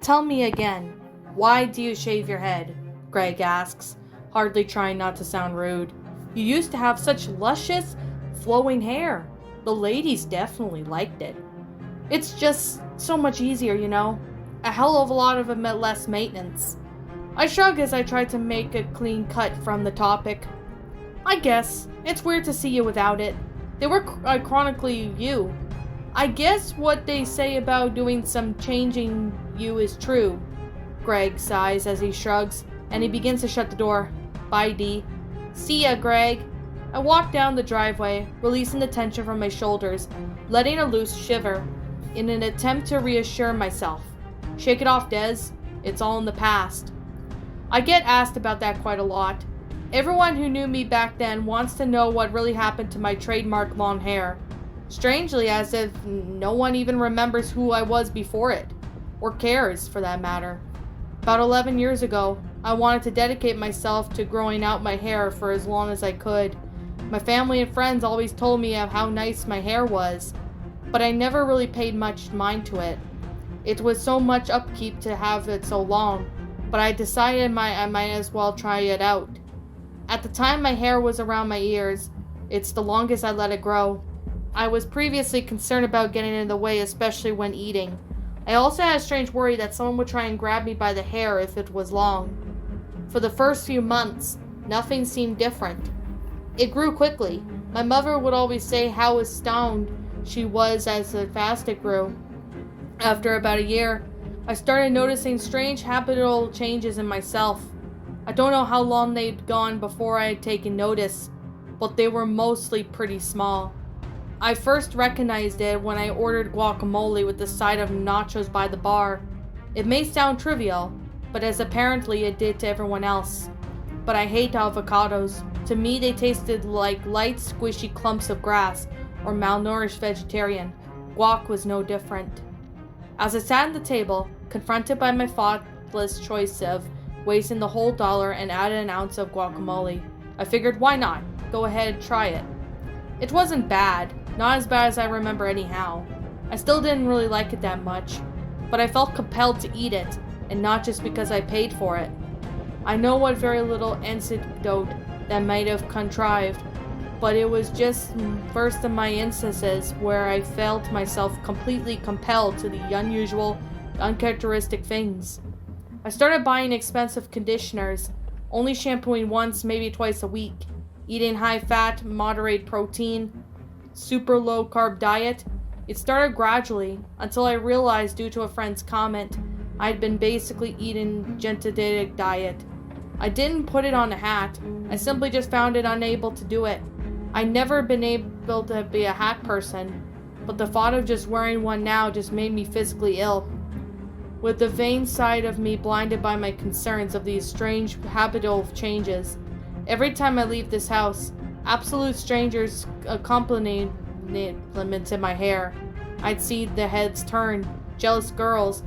Tell me again, why do you shave your head? Greg asks, hardly trying not to sound rude. You used to have such luscious, flowing hair. The ladies definitely liked it. It's just so much easier, you know? A hell of a lot of less maintenance. I shrug as I try to make a clean cut from the topic. I guess. It's weird to see you without it. They were chronically you. I guess what they say about doing some changing you is true. Greg sighs as he shrugs, and he begins to shut the door. Bye, Dee. See ya, Greg. I walk down the driveway, releasing the tension from my shoulders, letting a loose shiver, in an attempt to reassure myself. Shake it off, Des. It's all in the past. I get asked about that quite a lot. Everyone who knew me back then wants to know what really happened to my trademark long hair. Strangely, as if no one even remembers who I was before it. Or cares, for that matter. About 11 years ago, I wanted to dedicate myself to growing out my hair for as long as I could. My family and friends always told me of how nice my hair was, but I never really paid much mind to it. It was so much upkeep to have it so long, but I decided I might as well try it out. At the time, my hair was around my ears. It's the longest I let it grow. I was previously concerned about getting in the way, especially when eating. I also had a strange worry that someone would try and grab me by the hair if it was long. For the first few months, nothing seemed different. It grew quickly. My mother would always say how astounded she was as fast it grew. After about a year, I started noticing strange habitual changes in myself. I don't know how long they'd gone before I had taken notice, but they were mostly pretty small. I first recognized it when I ordered guacamole with the side of nachos by the bar. It may sound trivial, but as apparently it did to everyone else. But I hate avocados. To me, they tasted like light, squishy clumps of grass or malnourished vegetarian. Guac was no different. As I sat at the table, confronted by my thoughtless choice of wasting the whole dollar and added an ounce of guacamole, I figured, why not? Go ahead and try it. It wasn't bad, not as bad as I remember anyhow. I still didn't really like it that much, but I felt compelled to eat it, and not just because I paid for it. I know what very little antidote that might have contrived, but it was just first of my instances where I felt myself completely compelled to the unusual, uncharacteristic things. I started buying expensive conditioners, only shampooing once, maybe twice a week, eating high-fat, moderate protein, super low-carb diet. It started gradually, until I realized due to a friend's comment, I'd been basically eating gentletic diet. I didn't put it on a hat, I simply just found it unable to do it. I'd never been able to be a hat person, but the thought of just wearing one now just made me physically ill. With the vain side of me blinded by my concerns of these strange habitual changes. Every time I leave this house, absolute strangers accompany compliments in my hair. I'd see the heads turn, jealous girls,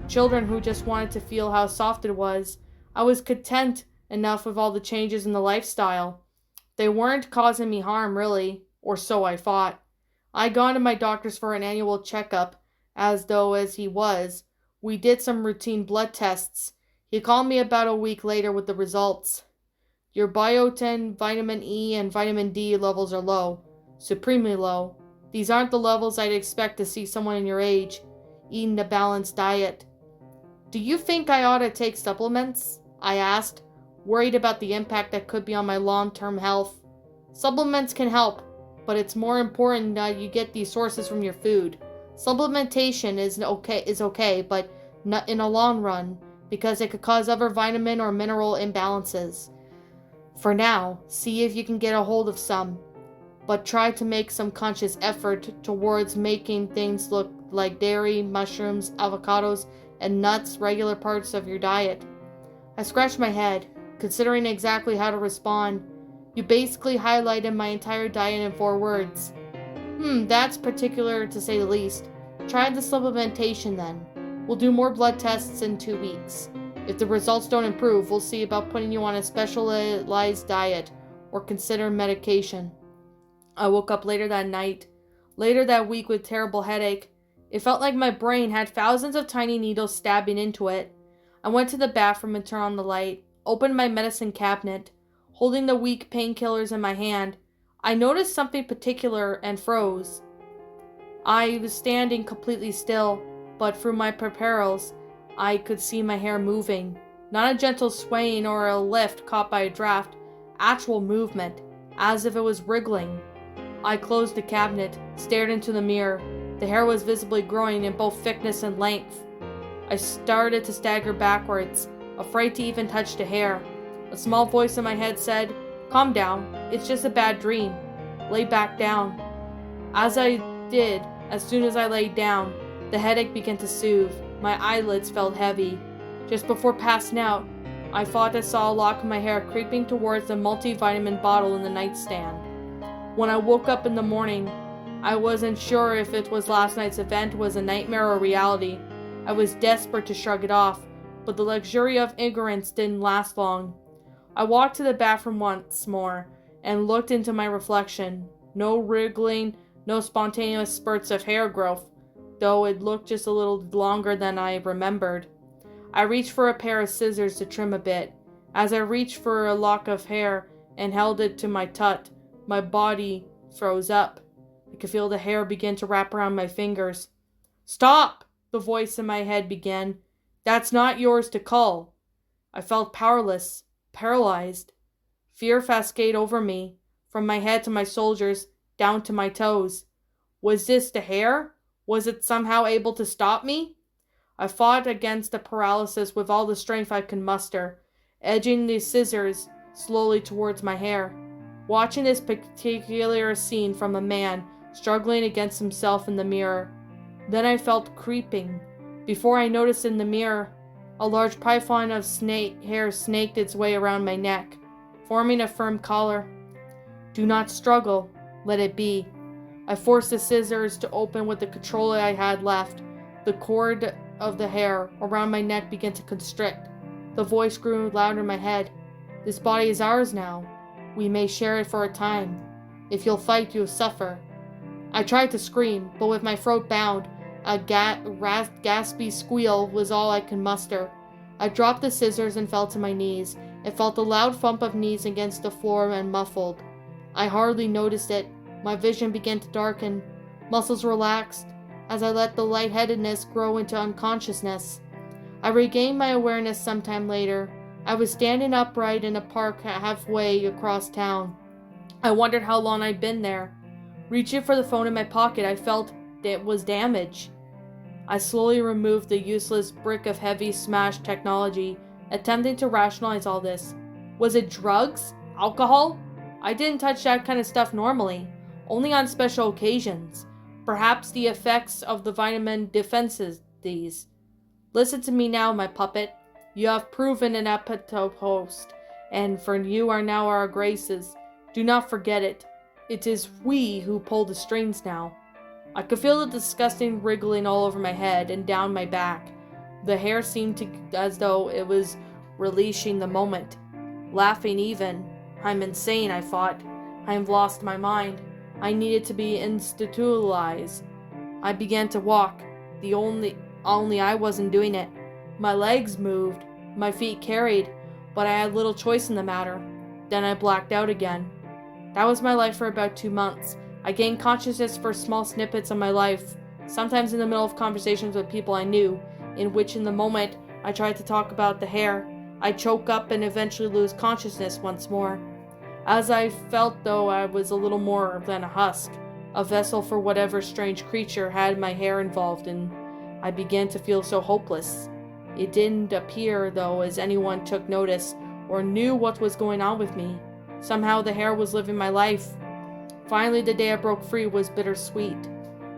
children who just wanted to feel how soft it was. I was content enough with all the changes in the lifestyle. They weren't causing me harm, really, or so I thought. I'd gone to my doctor's for an annual checkup, as he was. We did some routine blood tests. He called me about a week later with the results. Your biotin, vitamin E, and vitamin D levels are low. Supremely low. These aren't the levels I'd expect to see someone in your age, eating a balanced diet. Do you think I ought to take supplements? I asked, worried about the impact that could be on my long-term health. Supplements can help, but it's more important that you get these sources from your food. Supplementation is okay, but not in a long run, because it could cause other vitamin or mineral imbalances. For now, see if you can get a hold of some, but try to make some conscious effort towards making things look like dairy, mushrooms, avocados, and nuts regular parts of your diet. I scratched my head, considering exactly how to respond. You basically highlighted my entire diet in 4 words. That's particular to say the least. Try the supplementation then. We'll do more blood tests in 2 weeks. If the results don't improve, we'll see about putting you on a specialized diet or consider medication. I woke up later that night, later that week with terrible headache. It felt like my brain had thousands of tiny needles stabbing into it. I went to the bathroom and turned on the light, opened my medicine cabinet. Holding the weak painkillers in my hand, I noticed something particular and froze. I was standing completely still, but through my peripherals, I could see my hair moving. Not a gentle swaying or a lift caught by a draft, actual movement, as if it was wriggling. I closed the cabinet, stared into the mirror. The hair was visibly growing in both thickness and length. I started to stagger backwards, afraid to even touch the hair. A small voice in my head said, "Calm down, it's just a bad dream. Lay back down." As I did, as soon as I laid down, the headache began to soothe. My eyelids felt heavy. Just before passing out, I thought I saw a lock of my hair creeping towards the multivitamin bottle in the nightstand. When I woke up in the morning, I wasn't sure if it was last night's event was a nightmare or reality. I was desperate to shrug it off, but the luxury of ignorance didn't last long. I walked to the bathroom once more and looked into my reflection. No wriggling, no spontaneous spurts of hair growth, though it looked just a little longer than I remembered. I reached for a pair of scissors to trim a bit. As I reached for a lock of hair and held it to my tut, my body froze up. I could feel the hair begin to wrap around my fingers. "Stop!" the voice in my head began. "That's not yours to cull." I felt powerless, paralyzed. Fear cascaded over me, from my head to my shoulders, down to my toes. Was this the hair? Was it somehow able to stop me? I fought against the paralysis with all the strength I could muster, edging the scissors slowly towards my hair, watching this particular scene from a man struggling against himself in the mirror. Then I felt creeping. Before I noticed in the mirror, a large python of hair snaked its way around my neck, forming a firm collar. "Do not struggle, let it be." I forced the scissors to open with the control I had left. The cord of the hair around my neck began to constrict. The voice grew louder in my head. "This body is ours now. We may share it for a time. If you'll fight, you'll suffer." I tried to scream, but with my throat bound, a gaspy squeal was all I could muster. I dropped the scissors and fell to my knees. It felt a loud thump of knees against the floor and muffled. I hardly noticed it. My vision began to darken. Muscles relaxed as I let the lightheadedness grow into unconsciousness. I regained my awareness sometime later. I was standing upright in a park halfway across town. I wondered how long I'd been there. Reaching for the phone in my pocket, I felt it was damaged. I slowly removed the useless brick of heavy smashed technology, attempting to rationalize all this. Was it drugs? Alcohol? I didn't touch that kind of stuff normally, only on special occasions. Perhaps the effects of the vitamin defenses these. Listen to me now, my puppet. You have proven an epitome host, and for you are now our graces. Do not forget it. It is we who pull the strings now. I could feel the disgusting wriggling all over my head and down my back. The hair seemed as though it was relishing the moment. Laughing even. I'm insane, I thought. I have lost my mind. I needed to be institutionalized. I began to walk. Only I wasn't doing it. My legs moved. My feet carried. But I had little choice in the matter. Then I blacked out again. That was my life for about 2 months. I gained consciousness for small snippets of my life, sometimes in the middle of conversations with people I knew, in which in the moment I tried to talk about the hair. I'd choke up and eventually lose consciousness once more. As I felt though I was a little more than a husk, a vessel for whatever strange creature had my hair involved in, I began to feel so hopeless. It didn't appear though as anyone took notice or knew what was going on with me. Somehow the hair was living my life. Finally, the day I broke free was bittersweet.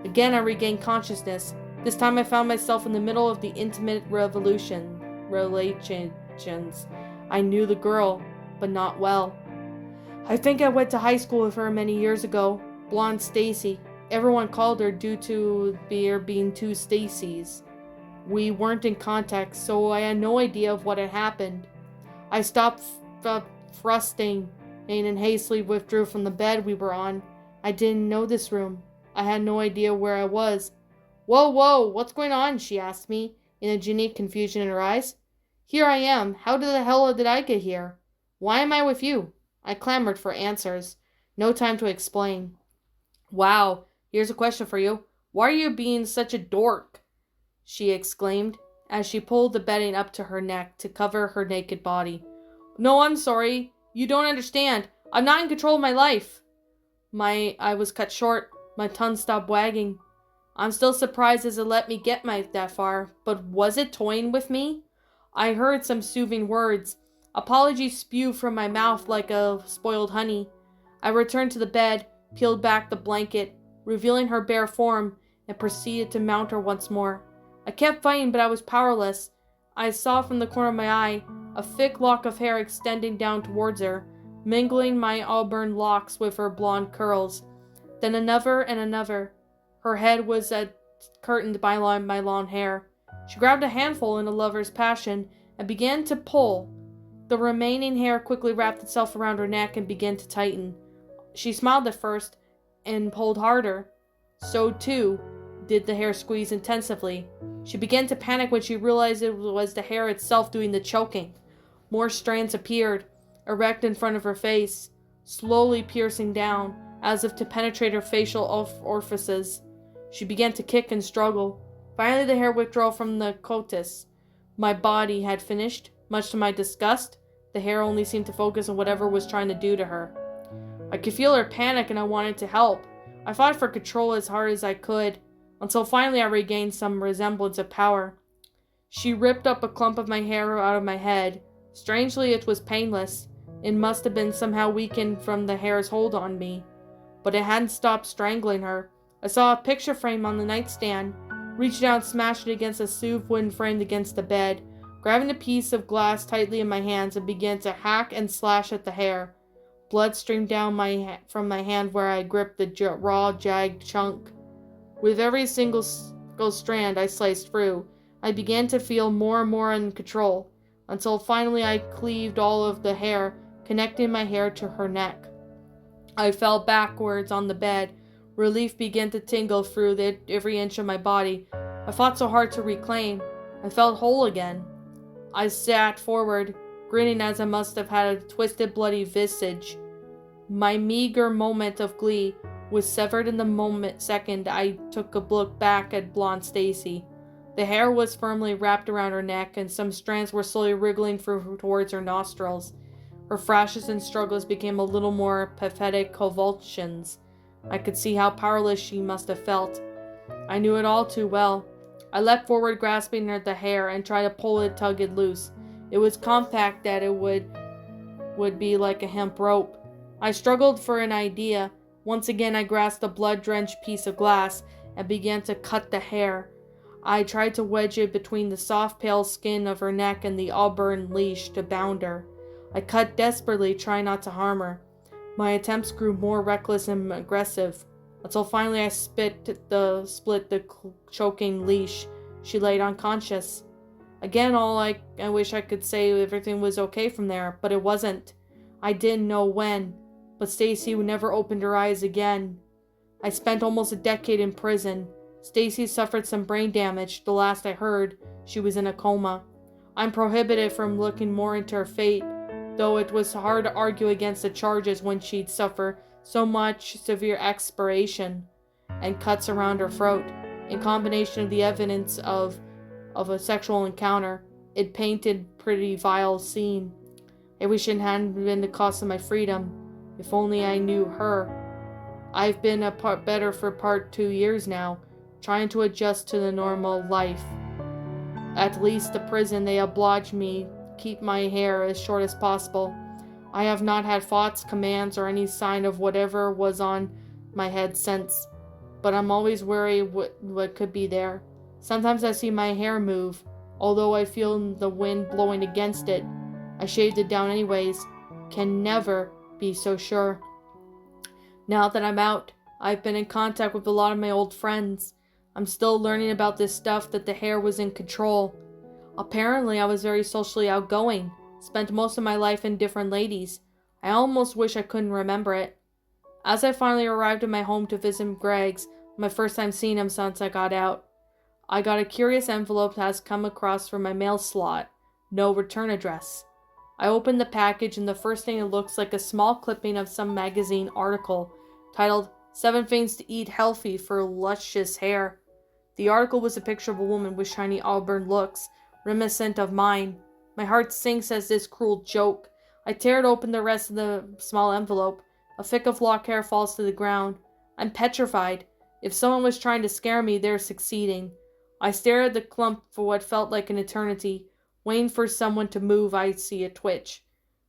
Again, I regained consciousness. This time I found myself in the middle of the intimate relations. I knew the girl, but not well. I think I went to high school with her many years ago. Blonde Stacy. Everyone called her due to there being 2 Stacys. We weren't in contact, so I had no idea of what had happened. I stopped thrusting and hastily withdrew from the bed we were on. I didn't know this room. I had no idea where I was. Whoa, whoa, what's going on? She asked me, in a genuine confusion in her eyes. Here I am. How the hell did I get here? Why am I with you? I clamored for answers. No time to explain. Wow, here's a question for you. Why are you being such a dork? She exclaimed, as she pulled the bedding up to her neck to cover her naked body. No, I'm sorry. You don't understand. I'm not in control of my life. I was cut short. My tongue stopped wagging. I'm still surprised as it let me get that far, but was it toying with me? I heard some soothing words. Apologies spew from my mouth like a spoiled honey. I returned to the bed, peeled back the blanket, revealing her bare form, and proceeded to mount her once more. I kept fighting, but I was powerless. I saw from the corner of my eye a thick lock of hair extending down towards her, mingling my auburn locks with her blonde curls. Then another and another. Her head was curtained by my long hair. She grabbed a handful in a lover's passion and began to pull. The remaining hair quickly wrapped itself around her neck and began to tighten. She smiled at first and pulled harder. So, too, did the hair squeeze intensively. She began to panic when she realized it was the hair itself doing the choking. More strands appeared, erect in front of her face, slowly piercing down, as if to penetrate her facial orifices. She began to kick and struggle. Finally, the hair withdrew from the coitus. My body had finished. Much to my disgust, the hair only seemed to focus on whatever was trying to do to her. I could feel her panic and I wanted to help. I fought for control as hard as I could, until finally I regained some resemblance of power. She ripped up a clump of my hair out of my head. Strangely, it was painless. It must have been somehow weakened from the hair's hold on me. But it hadn't stopped strangling her. I saw a picture frame on the nightstand, reached out and smashed it against a soothed wooden frame against the bed, grabbing a piece of glass tightly in my hands and began to hack and slash at the hair. Blood streamed down from my hand where I gripped the raw, jagged chunk. With every single strand I sliced through, I began to feel more and more in control, until finally I cleaved all of the hair, connecting my hair to her neck. I fell backwards on the bed. Relief began to tingle through every inch of my body. I fought so hard to reclaim. I felt whole again. I sat forward, grinning as I must have had a twisted, bloody visage. My meager moment of glee was severed in the second I took a look back at blonde Stacy. The hair was firmly wrapped around her neck, and some strands were slowly wriggling through towards her nostrils. Her thrashes and struggles became a little more pathetic convulsions. I could see how powerless she must have felt. I knew it all too well. I leapt forward, grasping at the hair, and tried to pull it, tug it loose. It was compact that it would be like a hemp rope. I struggled for an idea. Once again I grasped a blood-drenched piece of glass and began to cut the hair. I tried to wedge it between the soft, pale skin of her neck and the auburn leash to bound her. I cut desperately, trying not to harm her. My attempts grew more reckless and aggressive, until finally I split the choking leash. She laid unconscious. Again, I wish I could say everything was okay from there, but it wasn't. I didn't know when, but Stacy never opened her eyes again. I spent almost a decade in prison. Stacy suffered some brain damage. The last I heard, she was in a coma. I'm prohibited from looking more into her fate, though it was hard to argue against the charges when she'd suffer so much severe expiration and cuts around her throat. In combination with the evidence of a sexual encounter, it painted a pretty vile scene. I wish it hadn't been the cost of my freedom. If only I knew her. I've been better for part 2 years now, trying to adjust to the normal life. At least the prison, they obliged me keep my hair as short as possible. I have not had thoughts, commands, or any sign of whatever was on my head since, but I'm always wary what could be there. Sometimes I see my hair move, although I feel the wind blowing against it. I shaved it down anyways. Can never be so sure. Now that I'm out, I've been in contact with a lot of my old friends. I'm still learning about this stuff that the hair was in control. Apparently, I was very socially outgoing, spent most of my life in different ladies. I almost wish I couldn't remember it. As I finally arrived at my home to visit Greg's, my first time seeing him since I got out, I got a curious envelope that has come across from my mail slot. No return address. I opened the package and the first thing it looks like a small clipping of some magazine article titled 7 Things to Eat Healthy for Luscious Hair. The article was a picture of a woman with shiny auburn looks, reminiscent of mine. My heart sinks as this cruel joke. I tear open the rest of the small envelope. A thick of lock hair falls to the ground. I'm petrified. If someone was trying to scare me, they're succeeding. I stare at the clump for what felt like an eternity. Waiting for someone to move, I see a twitch.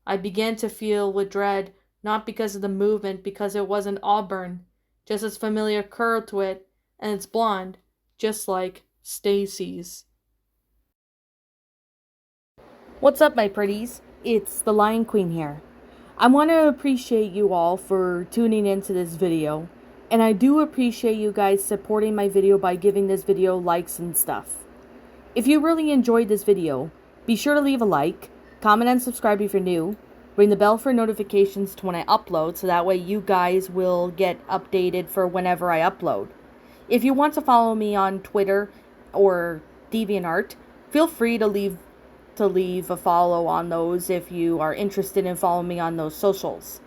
I began to feel with dread, not because of the movement, because it wasn't auburn. Just its familiar curl to it, and it's blonde, just like Stacy's. What's up, my pretties? It's the Lion Queen here. I want to appreciate you all for tuning into this video, and I do appreciate you guys supporting my video by giving this video likes and stuff. If you really enjoyed this video, be sure to leave a like, comment and subscribe if you're new, ring the bell for notifications to when I upload so that way you guys will get updated for whenever I upload. If you want to follow me on Twitter or DeviantArt, feel free to leave a follow on those if you are interested in following me on those socials.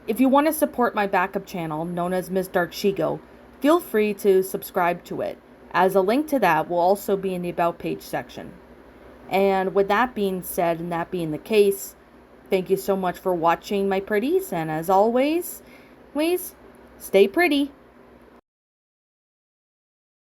If you want to support my backup channel, known as Miss Dark Shigo, feel free to subscribe to it, as a link to that will also be in the About page section. And with that being said, and that being the case, thank you so much for watching, my pretties, and as always, please stay pretty.